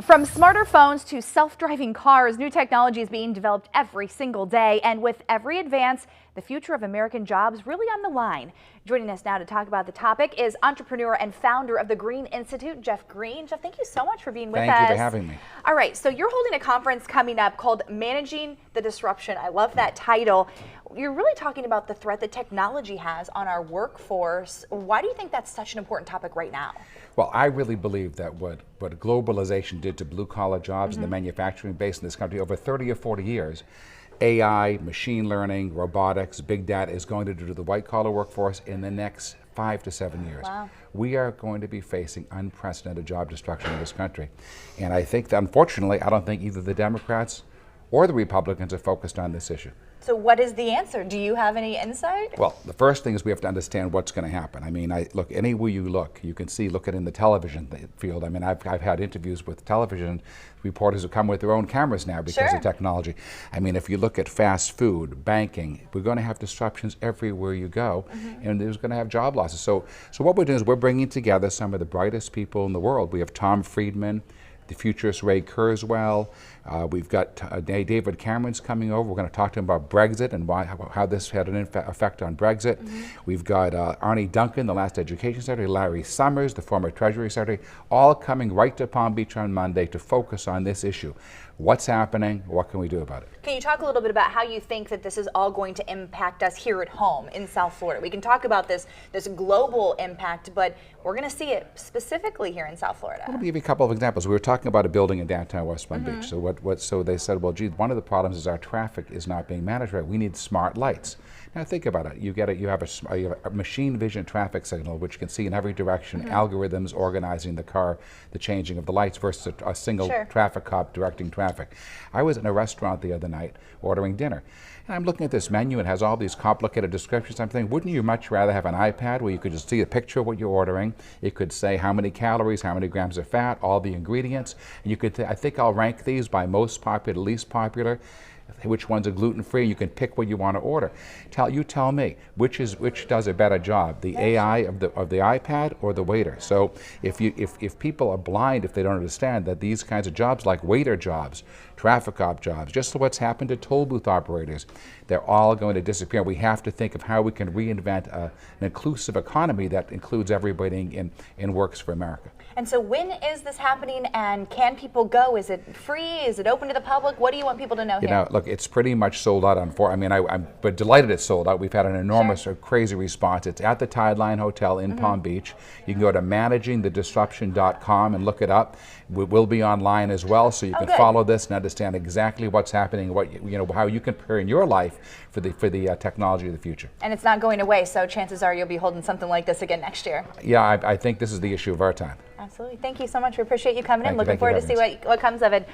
From smarter phones to self-driving cars, new technology is being developed every single day. And with every advance, the future of American jobs really on the line. Joining us now to talk about the topic is entrepreneur and founder of the Green Institute, Jeff Green. Jeff, thank you so much for being with us. Thank you for having me. All right, so you're holding a conference coming up called Managing the Disruption. I love that title. You're really talking about the threat that technology has on our workforce. Why do you think that's such an important topic right now? Well, I really believe that what globalization did to blue-collar jobs and the manufacturing base in this country over 30 or 40 years, AI, machine learning, robotics, big data is going to do to the white-collar workforce in the next 5 to 7 years. Wow. We are going to be facing unprecedented job destruction in this country. And I think that, unfortunately, I don't think either the Democrats or the Republicans are focused on this issue. So what is the answer? Do you have any insight? Well, the first thing is we have to understand what's going to happen. I mean, look, anywhere you look, you can see, look at in the television field. I mean, I've had interviews with television reporters who come with their own cameras now because of technology. I mean, if you look at fast food, banking, we're going to have disruptions everywhere you go, and there's going to have job losses. So what we're doing is we're bringing together some of the brightest people in the world. We have Tom Friedman, the futurist Ray Kurzweil. We've got David Cameron's coming over. We're going to talk to him about Brexit and how this had an effect on Brexit. We've got Arnie Duncan, the last Education Secretary, Larry Summers, the former Treasury Secretary, all coming right to Palm Beach on Monday to focus on this issue. What's happening? What can we do about it? Can you talk a little bit about how you think that this is all going to impact us here at home in South Florida? We can talk about this global impact, but we're going to see it specifically here in South Florida. Let me give you a couple of examples. We were talking about a building in downtown West Palm Beach. So they said, well, gee, one of the problems is our traffic is not being managed right. We need smart lights. Now think about it. You have a machine vision traffic signal which can see in every direction, algorithms organizing the car, the changing of the lights versus a single traffic cop directing traffic. I was in a restaurant the other night ordering dinner, and I'm looking at this menu. It has all these complicated descriptions. I'm thinking, wouldn't you much rather have an iPad where you could just see a picture of what you're ordering? It could say how many calories, how many grams of fat, all the ingredients, and you could. I think I'll rank these by most popular, least popular. Which ones are gluten-free? You can pick what you want to order. Tell me which does a better job, the AI of the iPad or the waiter. So if people are blind, if they don't understand that these kinds of jobs like waiter jobs, traffic cop jobs, just what's happened to toll booth operators, they're all going to disappear. We have to think of how we can reinvent an inclusive economy that includes everybody and works for America. And so when is this happening, and can people go? Is it free? Is it open to the public? What do you want people to know here? You know, look, it's pretty much sold out on I mean, I'm delighted it's sold out. We've had an enormous, crazy response. It's at the Tideline Hotel in Palm Beach. You can go to managingthedisruption.com and look it up. We'll be online as well, so you can follow this and understand exactly what's happening, how you can prepare in your life for the technology of the future. And it's not going away, so chances are you'll be holding something like this again next year. Yeah, I think this is the issue of our time. Absolutely. Thank you so much. We appreciate you coming in. Thank you. Looking forward to see what comes of it.